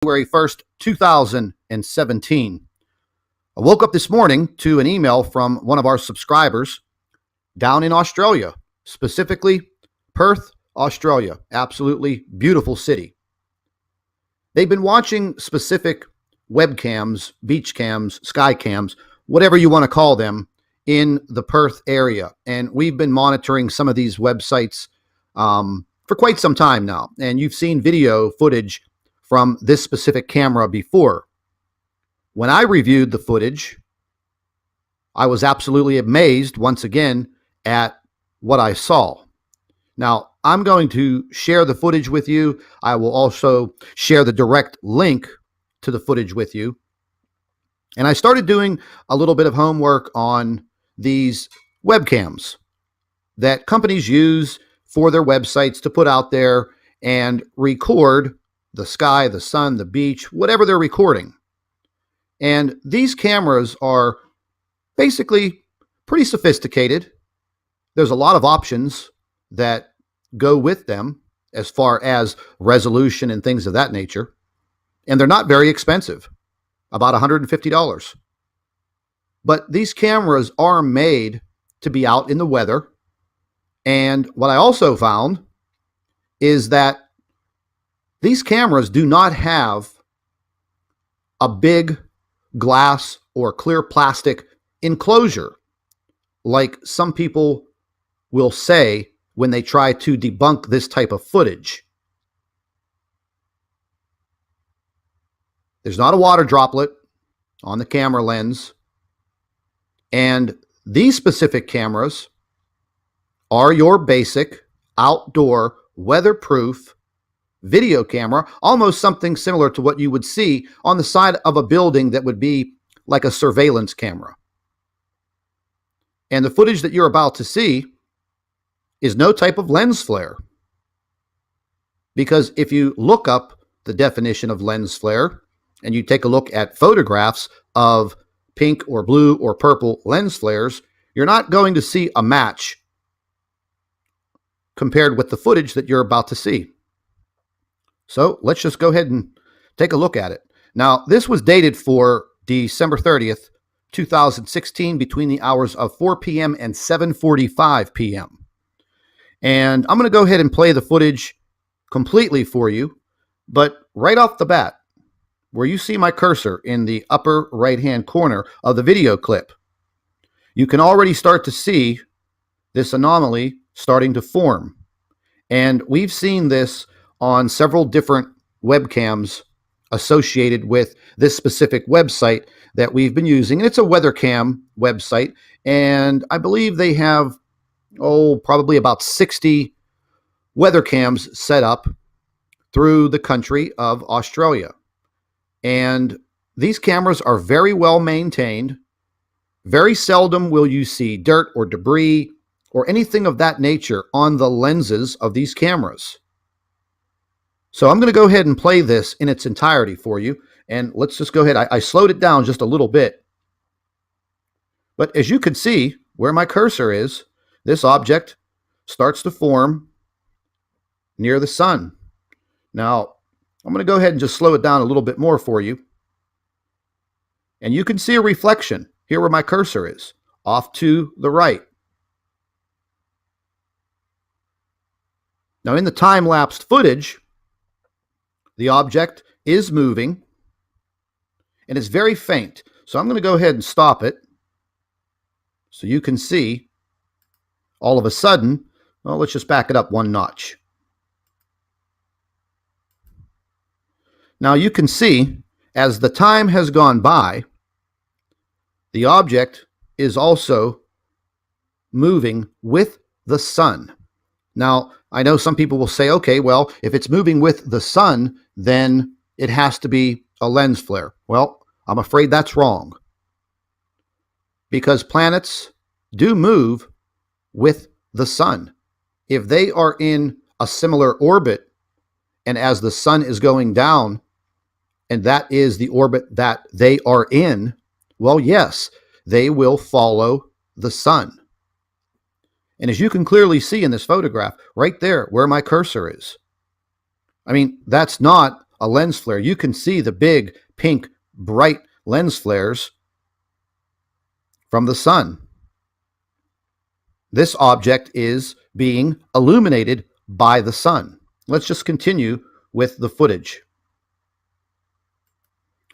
January 1st, 2017. I woke up this morning to an email from one of our subscribers down in Australia, specifically Perth, Australia. Absolutely beautiful city. They've been watching specific webcams, beach cams, sky cams, whatever you want to call them, in the Perth area. And we've been monitoring some of these websites for quite some time now. And you've seen video footage from this specific camera before. When I reviewed the footage, I was absolutely amazed once again at what I saw. Now, I'm going to share the footage with you. I will also share the direct link to the footage with you. And I started doing a little bit of homework on these webcams that companies use for their websites to put out there and record the sky, the sun, the beach, whatever they're recording. And these cameras are basically pretty sophisticated. There's a lot of options that go with them as far as resolution and things of that nature. And they're not very expensive, about $150. But these cameras are made to be out in the weather. And what I also found is that these cameras do not have a big glass or clear plastic enclosure like some people will say when they try to debunk this type of footage. There's not a water droplet on the camera lens. And these specific cameras are your basic outdoor weatherproof video camera, almost something similar to what you would see on the side of a building that would be like a surveillance camera. And the footage that you're about to see is no type of lens flare. Because if you look up the definition of lens flare and you take a look at photographs of pink or blue or purple lens flares, you're not going to see a match compared with the footage that you're about to see. So let's just go ahead and take a look at it. Now, this was dated for December 30th, 2016, between the hours of 4 p.m. and 7:45 p.m. And I'm going to go ahead and play the footage completely for you. But right off the bat, where you see my cursor in the upper right-hand corner of the video clip, you can already start to see this anomaly starting to form. And we've seen this on several different webcams associated with this specific website that we've been using. And it's a weather cam website. And I believe they have, probably about 60 weather cams set up through the country of Australia. And these cameras are very well maintained. Very seldom will you see dirt or debris or anything of that nature on the lenses of these cameras. So I'm going to go ahead and play this in its entirety for you. And let's just go ahead. I slowed it down just a little bit. But as you can see, where my cursor is, this object starts to form near the sun. Now, I'm going to go ahead and just slow it down a little bit more for you. And you can see a reflection here where my cursor is, off to the right. Now, in the time-lapsed footage, the object is moving, and it's very faint. So I'm going to go ahead and stop it so you can see all of a sudden, let's just back it up one notch. Now you can see, as the time has gone by, the object is also moving with the sun. Now, I know some people will say, okay, well, if it's moving with the sun, then it has to be a lens flare. Well, I'm afraid that's wrong. Because planets do move with the sun. If they are in a similar orbit, and as the sun is going down, and that is the orbit that they are in, well, yes, they will follow the sun. And as you can clearly see in this photograph, right there where my cursor is, I mean, that's not a lens flare. You can see the big, pink, bright lens flares from the sun. This object is being illuminated by the sun. Let's just continue with the footage.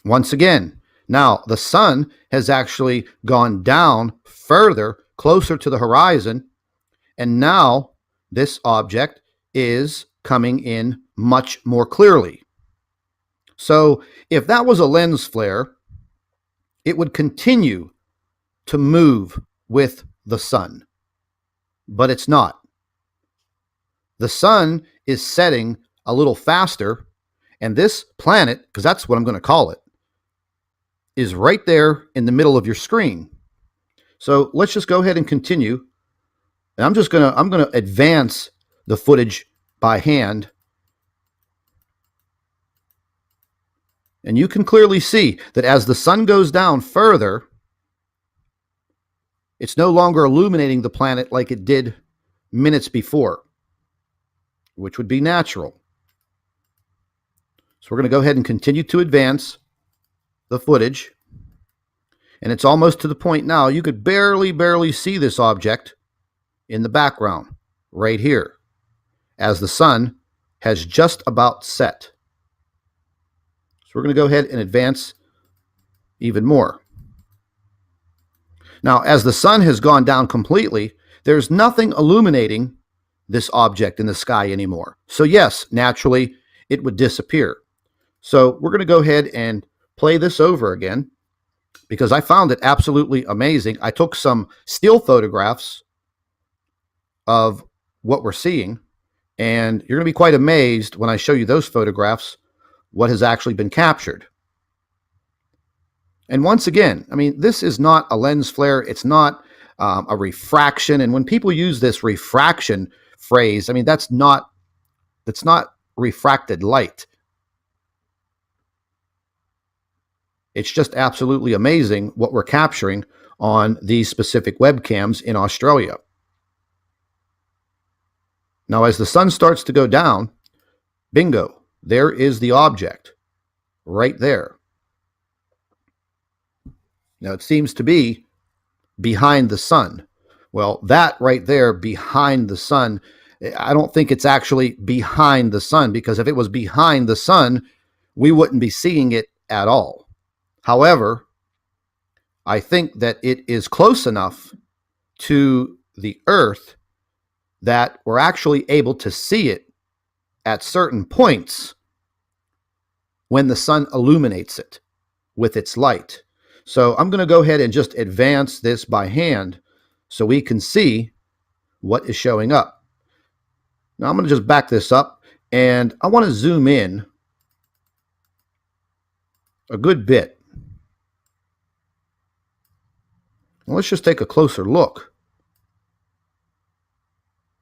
Once again, now the sun has actually gone down further, closer to the horizon, and now this object is coming in much more clearly. So if that was a lens flare, it would continue to move with the sun, but it's not. The sun is setting a little faster, and this planet, because that's what I'm going to call it, is right there in the middle of your screen. So let's just go ahead and continue. And I'm going to advance the footage by hand. And you can clearly see that as the sun goes down further, it's no longer illuminating the planet like it did minutes before, which would be natural. So we're going to go ahead and continue to advance the footage. And it's almost to the point now you could barely see this object in the background right here as the sun has just about set. So we're going to go ahead and advance even more. Now, as the sun has gone down completely, there's nothing illuminating this object in the sky anymore. So yes, naturally, it would disappear. So we're going to go ahead and play this over again because I found it absolutely amazing. I took some still photographs of what we're seeing, and you're going to be quite amazed when I show you those photographs what has actually been captured. And once again, I mean, this is not a lens flare. It's not a refraction. And when people use this refraction phrase, I mean, that's not refracted light. It's just absolutely amazing what we're capturing on these specific webcams in Australia. Now, as the sun starts to go down, bingo, there is the object right there. Now, it seems to be behind the sun. Well, that right there behind the sun, I don't think it's actually behind the sun, because if it was behind the sun, we wouldn't be seeing it at all. However, I think that it is close enough to the Earth that we're actually able to see it at certain points when the sun illuminates it with its light. So I'm going to go ahead and just advance this by hand so we can see what is showing up. Now I'm going to just back this up, and I want to zoom in a good bit. Well, let's just take a closer look.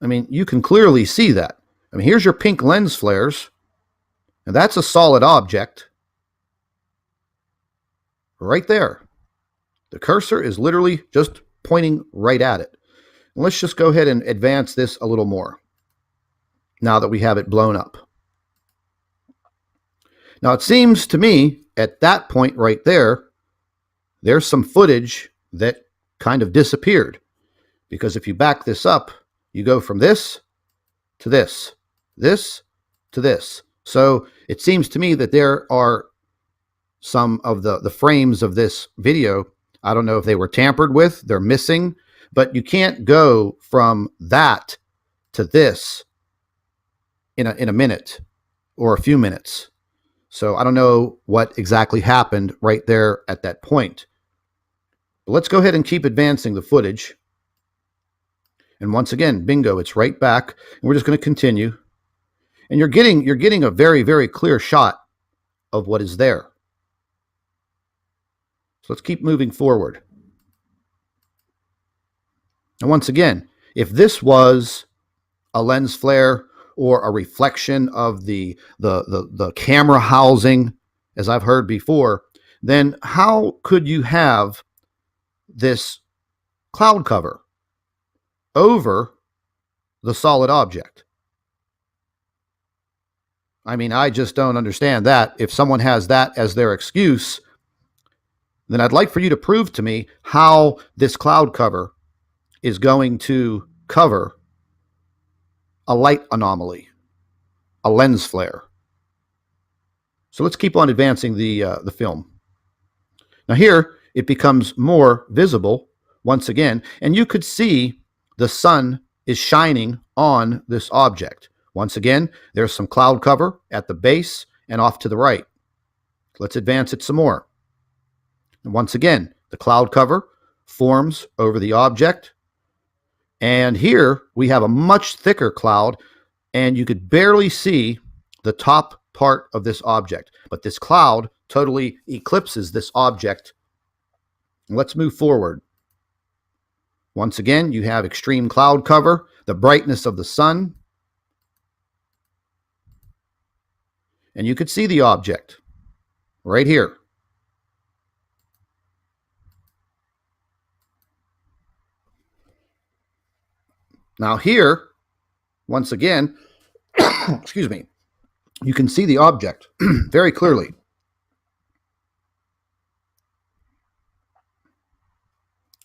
I mean, you can clearly see that. I mean, here's your pink lens flares, and that's a solid object right there. The cursor is literally just pointing right at it. And let's just go ahead and advance this a little more now that we have it blown up. Now, it seems to me at that point right there, there's some footage that kind of disappeared, because if you back this up, you go from this to this, this to this. So it seems to me that there are some of the frames of this video, I don't know if they were tampered with, they're missing, but you can't go from that to this in a minute or a few minutes. So I don't know what exactly happened right there at that point. But let's go ahead and keep advancing the footage. And once again, bingo, it's right back. And we're just going to continue. And you're getting a very, very clear shot of what is there. So let's keep moving forward. And once again, if this was a lens flare or a reflection of the camera housing, as I've heard before, then how could you have this cloud cover over the solid object? I mean, I just don't understand that. If someone has that as their excuse, then I'd like for you to prove to me how this cloud cover is going to cover a light anomaly, a lens flare. So let's keep on advancing the film. Now here, it becomes more visible once again, and you could see the sun is shining on this object. Once again, there's some cloud cover at the base and off to the right. Let's advance it some more. And once again, the cloud cover forms over the object. And here we have a much thicker cloud, and you could barely see the top part of this object. But this cloud totally eclipses this object. Let's move forward. Once again, you have extreme cloud cover, the brightness of the sun, and you could see the object right here. Now here, once again, excuse me, you can see the object very clearly.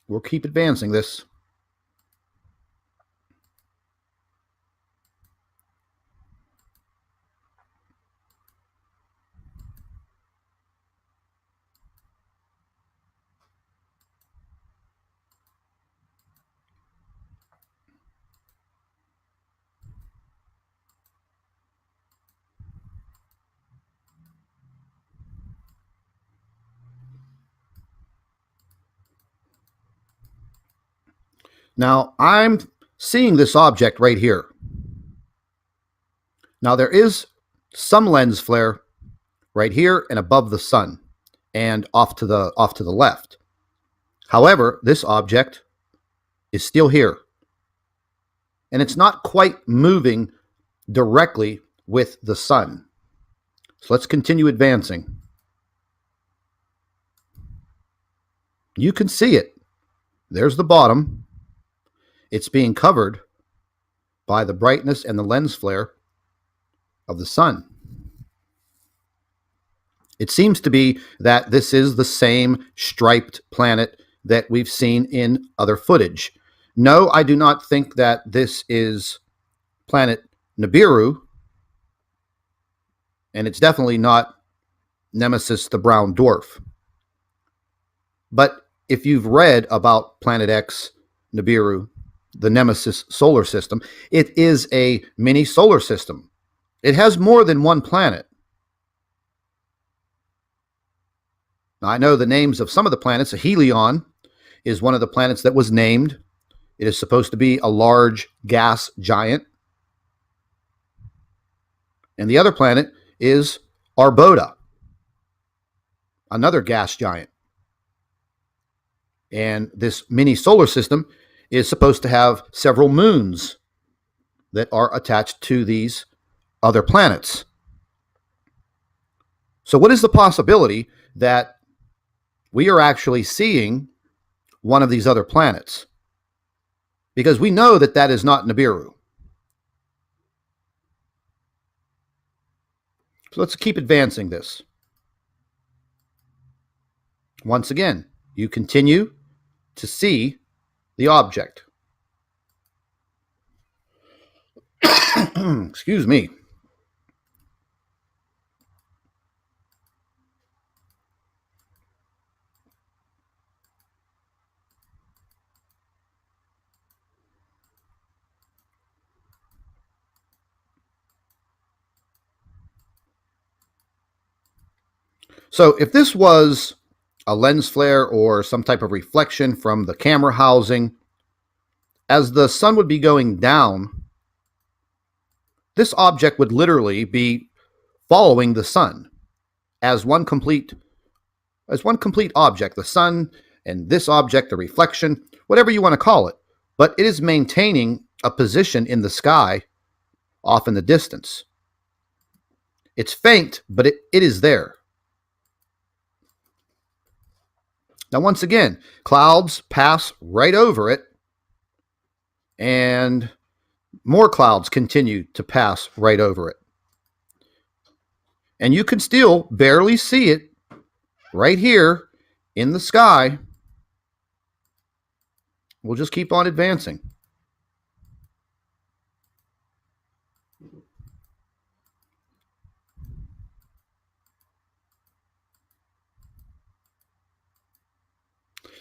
We'll keep advancing this. Now, I'm seeing this object right here. Now, there is some lens flare right here and above the sun and off to the left. However, this object is still here. And it's not quite moving directly with the sun. So let's continue advancing. You can see it. There's the bottom. It's being covered by the brightness and the lens flare of the sun. It seems to be that this is the same striped planet that we've seen in other footage. No, I do not think that this is planet Nibiru, and it's definitely not Nemesis the Brown Dwarf. But if you've read about Planet X, Nibiru, the Nemesis solar system, it is a mini solar system. It has more than one planet. Now, I know the names of some of the planets. Helion is one of the planets that was named. It is supposed to be a large gas giant. And the other planet is Arbota, another gas giant. And this mini solar system is supposed to have several moons that are attached to these other planets. So what is the possibility that we are actually seeing one of these other planets? Because we know that that is not Nibiru. So let's keep advancing this. Once again, you continue to see the object. Excuse me. So if this was a lens flare or some type of reflection from the camera housing, as the sun would be going down, this object would literally be following the sun as one complete object, the sun and this object, the reflection, whatever you want to call it. But it is maintaining a position in the sky off in the distance. It's faint, but it is there. Now, once again, clouds pass right over it, and more clouds continue to pass right over it. And you can still barely see it right here in the sky. We'll just keep on advancing.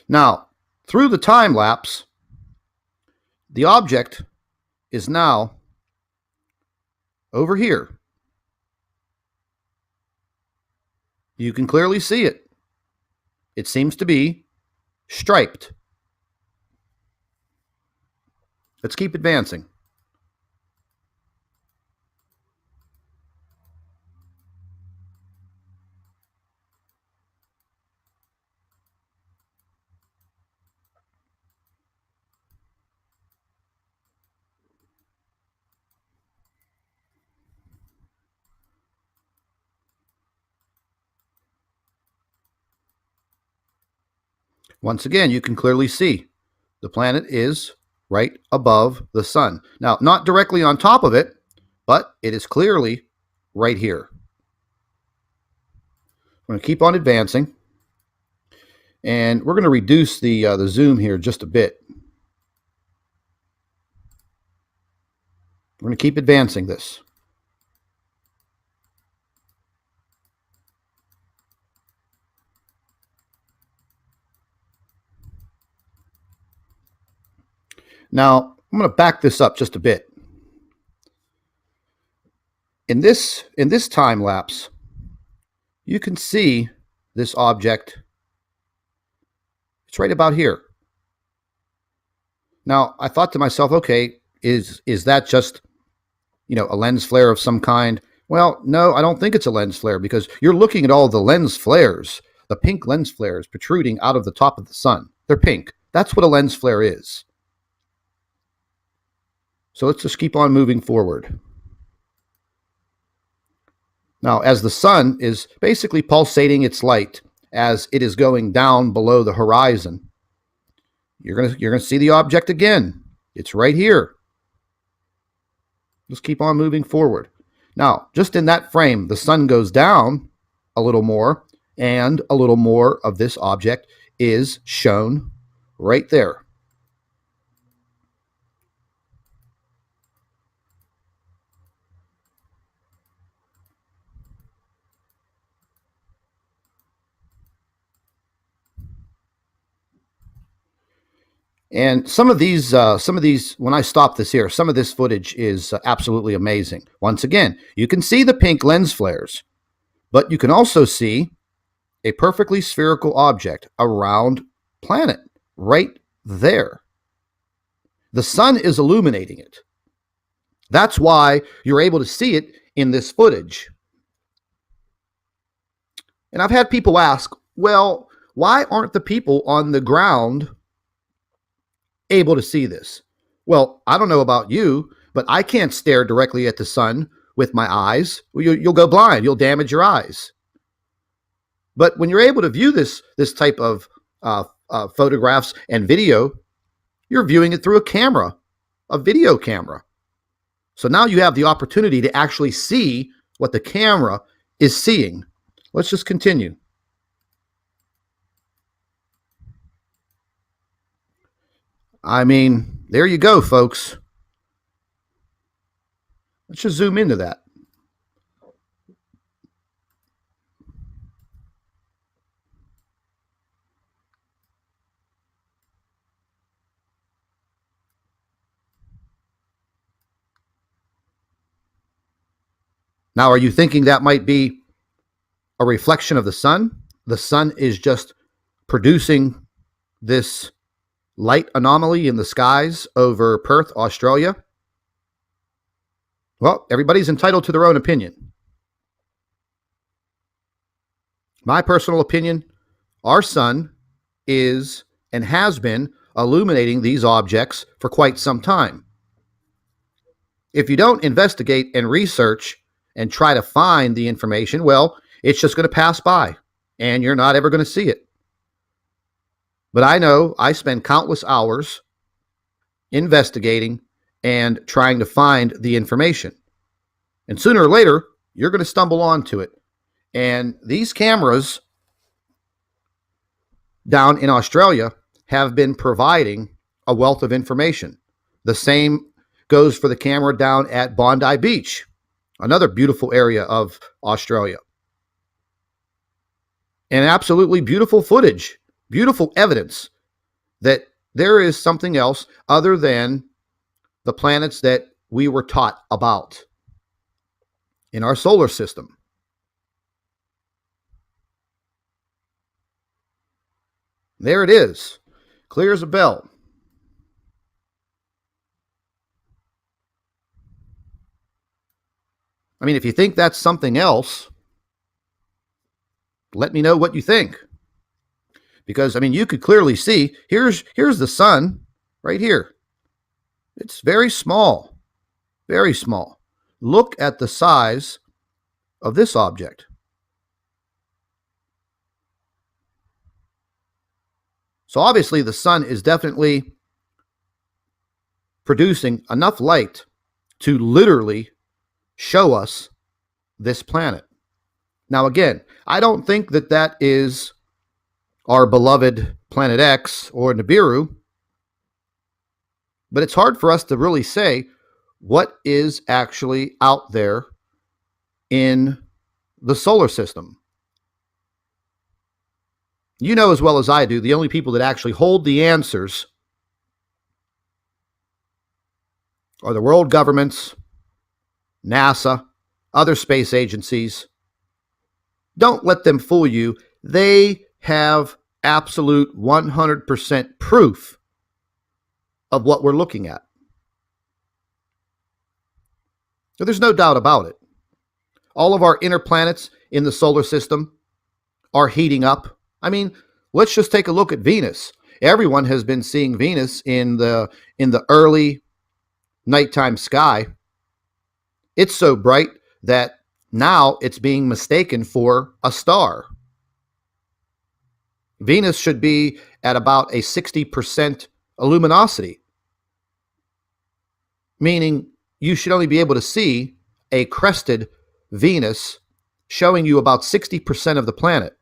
Now, through the time lapse, the object is now over here. You can clearly see it. It seems to be striped. Let's keep advancing. Once again, you can clearly see the planet is right above the sun. Now, not directly on top of it, but it is clearly right here. We're going to keep on advancing, and we're going to reduce the zoom here just a bit. We're going to keep advancing this. Now, I'm going to back this up just a bit. In this time lapse, you can see this object. It's right about here. Now, I thought to myself, okay, is that just, a lens flare of some kind? Well, no, I don't think it's a lens flare, because you're looking at all the lens flares, the pink lens flares protruding out of the top of the sun. They're pink. That's what a lens flare is. So let's just keep on moving forward. Now, as the sun is basically pulsating its light as it is going down below the horizon, you're gonna see the object again. It's right here. Just keep on moving forward. Now, just in that frame, the sun goes down a little more, and a little more of this object is shown right there. And some of these, when I stop this here, some of this footage is absolutely amazing. Once again, you can see the pink lens flares, but you can also see a perfectly spherical object, a round planet, right there. The sun is illuminating it. That's why you're able to see it in this footage. And I've had people ask, well, why aren't the people on the ground able to see this? Well, I don't know about you, but I can't stare directly at the sun with my eyes. You'll go blind. You'll damage your eyes. But when you're able to view this type of photographs and video, you're viewing it through a camera, a video camera. So now you have the opportunity to actually see what the camera is seeing. Let's just continue. I mean, there you go, folks. Let's just zoom into that. Now, are you thinking that might be a reflection of the sun? The sun is just producing this light anomaly in the skies over Perth, Australia? Well, everybody's entitled to their own opinion. My personal opinion, our sun is and has been illuminating these objects for quite some time. If you don't investigate and research and try to find the information, well, it's just going to pass by and you're not ever going to see it. But I know I spend countless hours investigating and trying to find the information. And sooner or later, you're going to stumble onto it. And these cameras down in Australia have been providing a wealth of information. The same goes for the camera down at Bondi Beach, another beautiful area of Australia. And absolutely beautiful footage, beautiful evidence that there is something else other than the planets that we were taught about in our solar system. There it is, clear as a bell. I mean, if you think that's something else, let me know what you think. Because, I mean, you could clearly see, here's the sun right here. It's very small, very small. Look at the size of this object. So obviously the sun is definitely producing enough light to literally show us this planet. Now, again, I don't think that that is our beloved Planet X or Nibiru, but it's hard for us to really say what is actually out there in the solar system. You know as well as I do, the only people that actually hold the answers are the world governments, NASA, other space agencies. Don't let them fool you. They have absolute 100% proof of what we're looking at. So there's no doubt about it. All of our inner planets in the solar system are heating up. I mean, let's just take a look at Venus. Everyone has been seeing Venus in the early nighttime sky. It's so bright that now it's being mistaken for a star. Venus should be at about a 60% luminosity, meaning you should only be able to see a crested Venus showing you about 60% of the planet.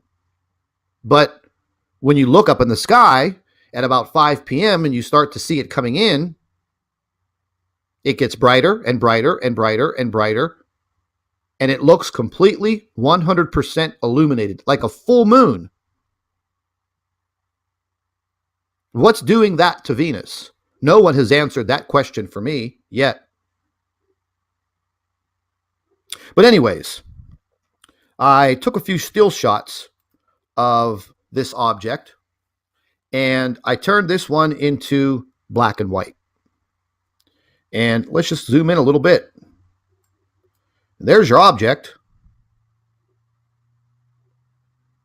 But when you look up in the sky at about 5 p.m. and you start to see it coming in, it gets brighter and brighter and brighter and brighter, and it looks completely 100% illuminated, like a full moon. What's doing that to Venus? No one has answered that question for me yet. But anyways, I took a few still shots of this object, and I turned this one into black and white. And let's just zoom in a little bit. There's your object.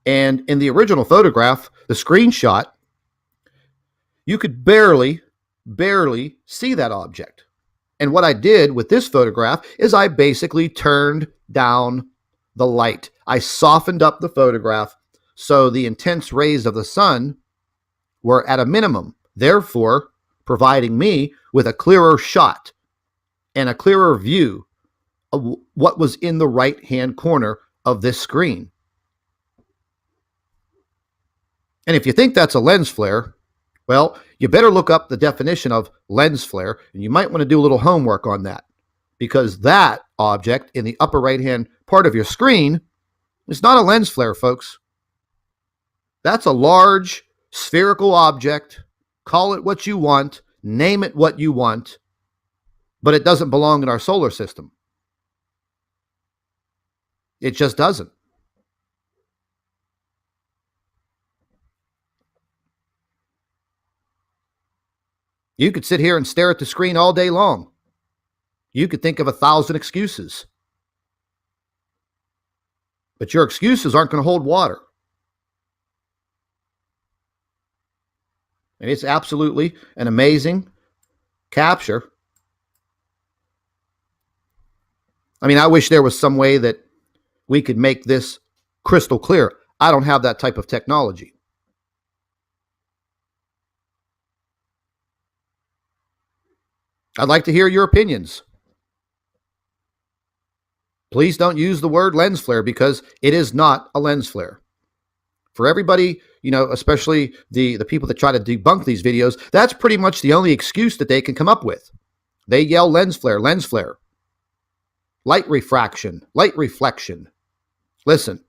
And in the original photograph, the screenshot, you could barely see that object. And what I did with this photograph is I basically turned down the light. I softened up the photograph so the intense rays of the sun were at a minimum, therefore providing me with a clearer shot and a clearer view of what was in the right-hand corner of this screen. And if you think that's a lens flare, well, you better look up the definition of lens flare, and you might want to do a little homework on that, because that object in the upper right-hand part of your screen is not a lens flare, folks. That's a large spherical object. Call it what you want, name it what you want, but it doesn't belong in our solar system. It just doesn't. You could sit here and stare at the screen all day long. You could think of 1,000 excuses. But your excuses aren't going to hold water. And it's absolutely an amazing capture. I mean, I wish there was some way that we could make this crystal clear. I don't have that type of technology. I'd like to hear your opinions. Please don't use the word lens flare because it is not a lens flare. For everybody, especially the people that try to debunk these videos, that's pretty much the only excuse that they can come up with. They yell lens flare, light refraction, light reflection. Listen,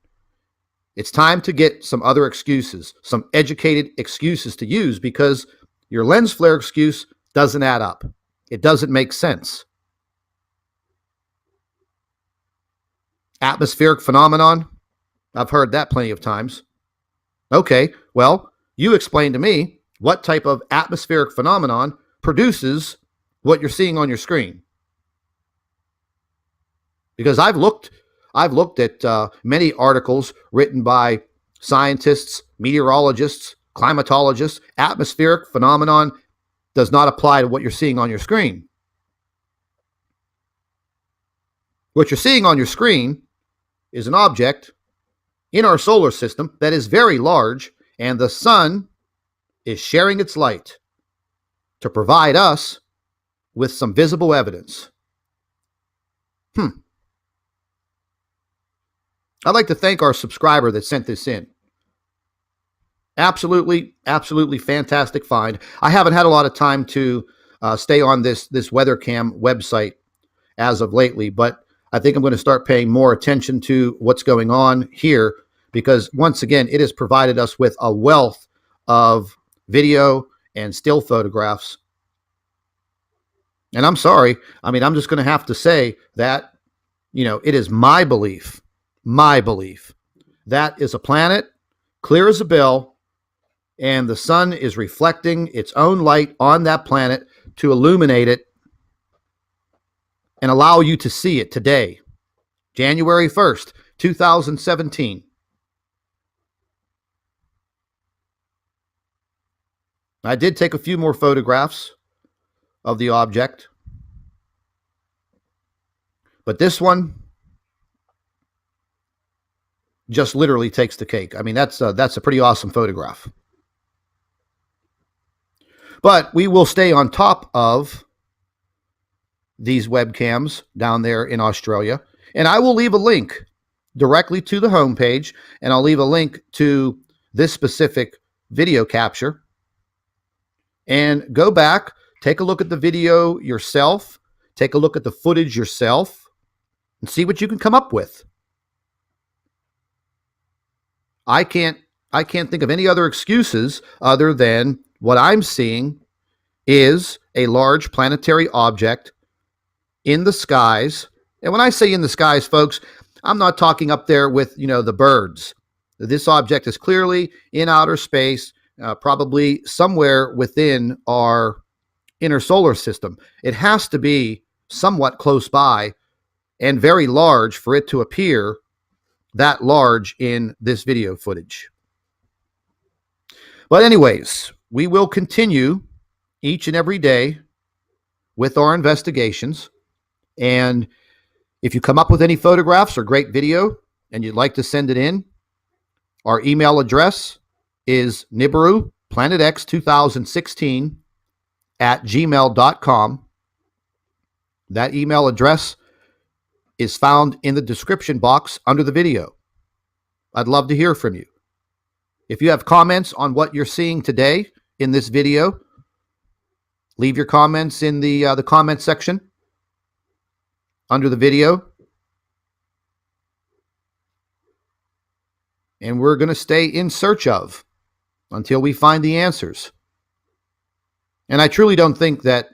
it's time to get some other excuses, some educated excuses to use, because your lens flare excuse doesn't add up. It doesn't make sense. Atmospheric phenomenon, I've heard that plenty of times. Okay, well, you explain to me what type of atmospheric phenomenon produces what you're seeing on your screen. Because I've looked at many articles written by scientists, meteorologists, climatologists. Atmospheric phenomenon does not apply to what you're seeing on your screen. What you're seeing on your screen is an object in our solar system that is very large, and the sun is sharing its light to provide us with some visible evidence. I'd like to thank our subscriber that sent this in. Absolutely fantastic find. I haven't had a lot of time to stay on this WeatherCam website as of lately, but I think I'm going to start paying more attention to what's going on here, because once again, it has provided us with a wealth of video and still photographs. And I'm sorry, I'm just going to have to say that, it is my belief that is a planet clear as a bell, and the sun is reflecting its own light on that planet to illuminate it and allow you to see it today, January 1st, 2017. I did take a few more photographs of the object, but this one just literally takes the cake. That's a pretty awesome photograph. But we will stay on top of these webcams down there in Australia, and I will leave a link directly to the homepage, and I'll leave a link to this specific video capture. And go back, take a look at the video yourself, take a look at the footage yourself, and see what you can come up with. I can't think of any other excuses other than what I'm seeing is a large planetary object in the skies. And when I say in the skies, folks, I'm not talking up there with, the birds. This object is clearly in outer space, probably somewhere within our inner solar system. It has to be somewhat close by and very large for it to appear that large in this video footage. But anyways, we will continue each and every day with our investigations. And if you come up with any photographs or great video and you'd like to send it in, our email address is nibiru2016@gmail.com. That email address is found in the description box under the video. I'd love to hear from you. If you have comments on what you're seeing today in this video, leave your comments in the comment section under the video. And we're going to stay in search of until we find the answers. And I truly don't think that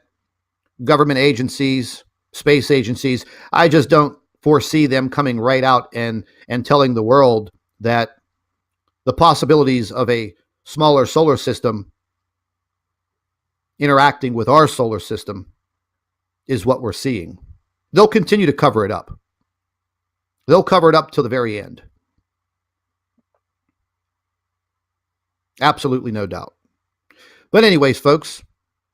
government agencies, space agencies, I just don't foresee them coming right out and telling the world that the possibilities of a smaller solar system interacting with our solar system is what we're seeing. They'll continue to cover it up. They'll cover it up till the very end. Absolutely no doubt. But anyways, folks,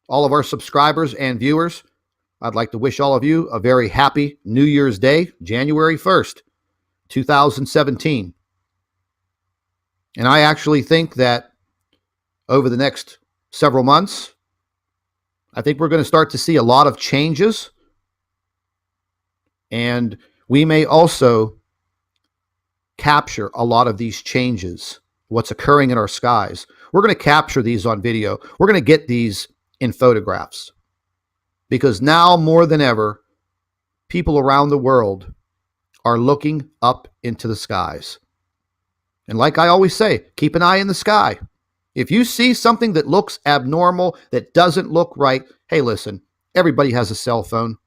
all of our subscribers and viewers, I'd like to wish all of you a very happy New Year's Day, January 1st, 2017. And I actually think that over the next several months, I think we're going to start to see a lot of changes. And we may also capture a lot of these changes, what's occurring in our skies. We're going to capture these on video. We're going to get these in photographs because now more than ever, people around the world are looking up into the skies. And like I always say, keep an eye in the sky. If you see something that looks abnormal, that doesn't look right, hey, listen, everybody has a cell phone.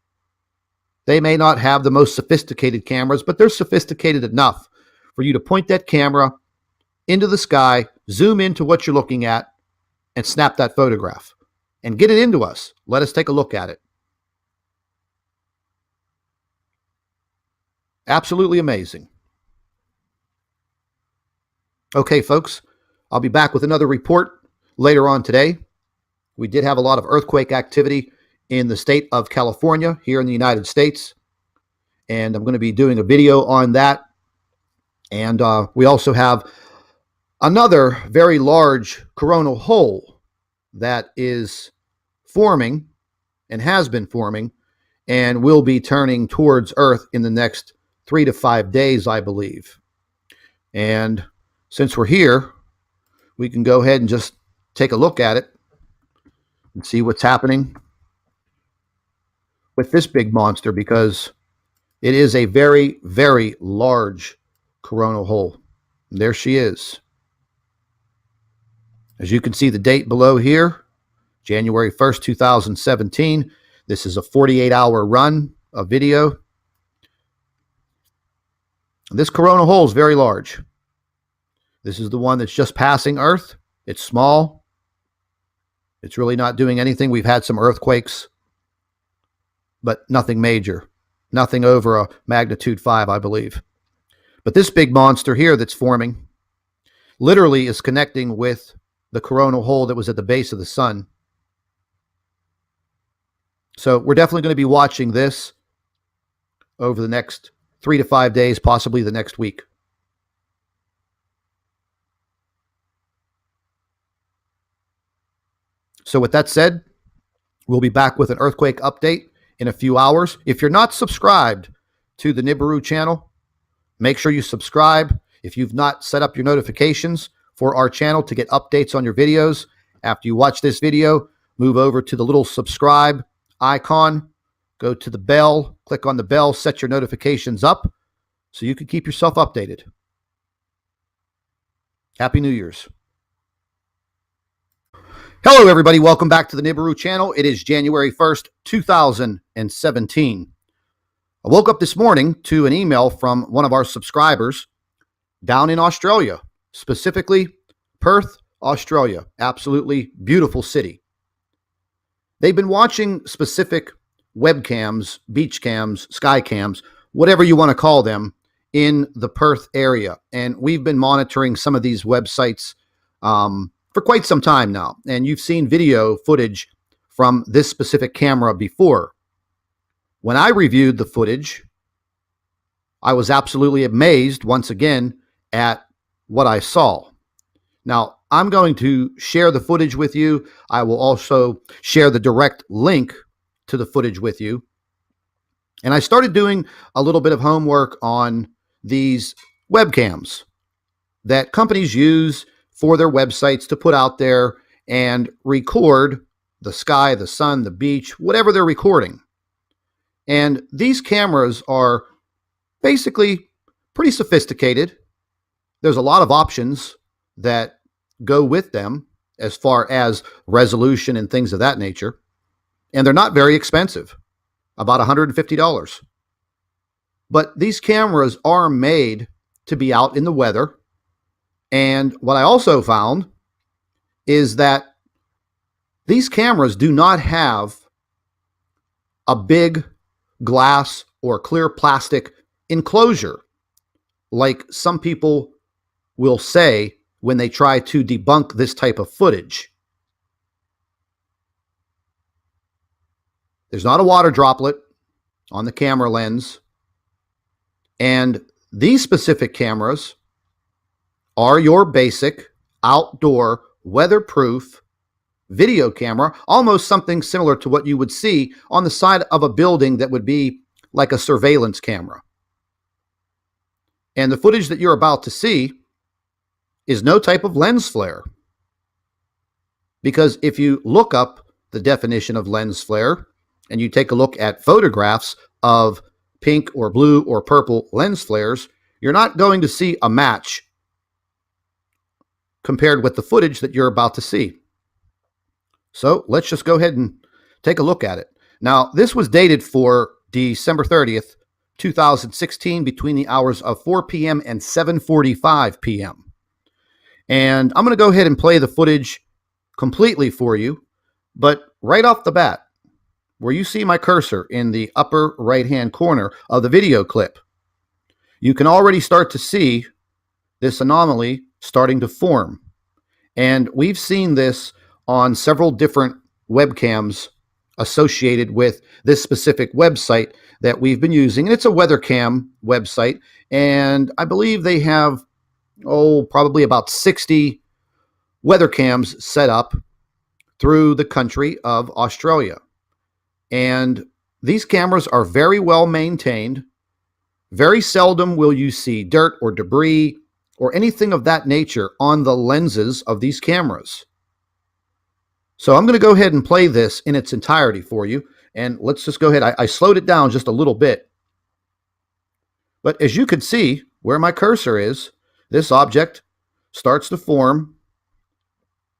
They may not have the most sophisticated cameras, but they're sophisticated enough for you to point that camera into the sky, zoom into what you're looking at, and snap that photograph and get it into us. Let us take a look at it. Absolutely amazing. Okay, folks, I'll be back with another report later on today. We did have a lot of earthquake activity in the state of California here in the United States, and I'm going to be doing a video on that. And we also have another very large coronal hole that is forming and has been forming and will be turning towards Earth in the next 3 to 5 days, I believe. And since we're here, we can go ahead and just take a look at it and see what's happening with this big monster, because it is a very, very large coronal hole. And there she is. As you can see the date below here, January 1st, 2017. This is a 48-hour run of video. This coronal hole is very large. This is the one that's just passing Earth. It's small. It's really not doing anything. We've had some earthquakes, but nothing major. Nothing over a magnitude 5, I believe. But this big monster here that's forming literally is connecting with the coronal hole that was at the base of the sun. So we're definitely going to be watching this over the next 3 to 5 days, possibly the next week. So with that said, we'll be back with an earthquake update in a few hours. If you're not subscribed to the Nibiru channel, make sure you subscribe. If you've not set up your notifications for our channel to get updates on your videos, after you watch this video, move over to the little subscribe icon, go to the bell, click on the bell, set your notifications up so you can keep yourself updated. Happy New Year's. Hello, everybody. Welcome back to the Nibiru channel. It is January 1st, 2017. I woke up this morning to an email from one of our subscribers down in Australia, specifically Perth, Australia. Absolutely beautiful city. They've been watching specific webcams, beach cams, sky cams, whatever you want to call them, in the Perth area. And we've been monitoring some of these websites for quite some time now. And you've seen video footage from this specific camera before. When I reviewed the footage, I was absolutely amazed once again at what I saw. Now, I'm going to share the footage with you. I will also share the direct link to the footage with you. And I started doing a little bit of homework on these webcams that companies use for their websites to put out there and record the sky, the sun, the beach, whatever they're recording. And these cameras are basically pretty sophisticated. There's a lot of options that go with them as far as resolution and things of that nature. And they're not very expensive, about $150. But these cameras are made to be out in the weather. And what I also found is that these cameras do not have a big glass or clear plastic enclosure like some people will say when they try to debunk this type of footage. There's not a water droplet on the camera lens. And these specific cameras are your basic outdoor weatherproof video camera, almost something similar to what you would see on the side of a building that would be like a surveillance camera. And the footage that you're about to see is no type of lens flare. Because if you look up the definition of lens flare and you take a look at photographs of pink or blue or purple lens flares, you're not going to see a match compared with the footage that you're about to see. So let's just go ahead and take a look at it. Now, this was dated for December 30th, 2016, between the hours of 4 p.m. and 7:45 p.m. And I'm going to go ahead and play the footage completely for you. But right off the bat, where you see my cursor in the upper right-hand corner of the video clip, you can already start to see this anomaly starting to form. And we've seen this on several different webcams associated with this specific website that we've been using. And it's a weather cam website. And I believe they have, probably about 60 weather cams set up through the country of Australia. And these cameras are very well maintained. Very seldom will you see dirt or debris or anything of that nature on the lenses of these cameras. So I'm going to go ahead and play this in its entirety for you. And let's just go ahead. I slowed it down just a little bit. But as you can see, where my cursor is, this object starts to form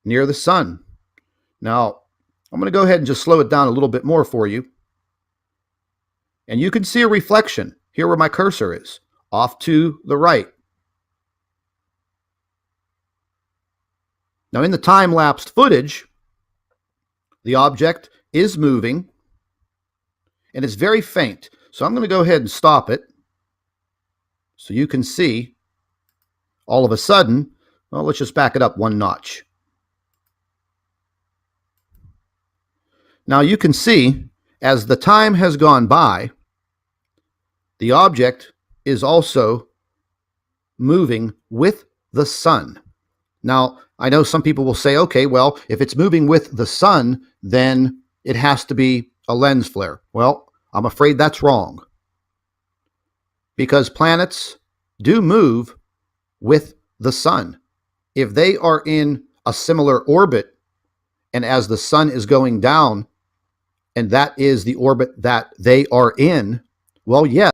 near the sun. Now, I'm going to go ahead and just slow it down a little bit more for you. And you can see a reflection here where my cursor is, off to the right. Now, in the time-lapsed footage, the object is moving, and it's very faint. So I'm going to go ahead and stop it so you can see all of a sudden, well, let's just back it up one notch. Now you can see, as the time has gone by, the object is also moving with the sun. Now, I know some people will say, okay, well, if it's moving with the sun, then it has to be a lens flare. Well, I'm afraid that's wrong. Because planets do move with the sun. If they are in a similar orbit, and as the sun is going down, and that is the orbit that they are in, well, yes.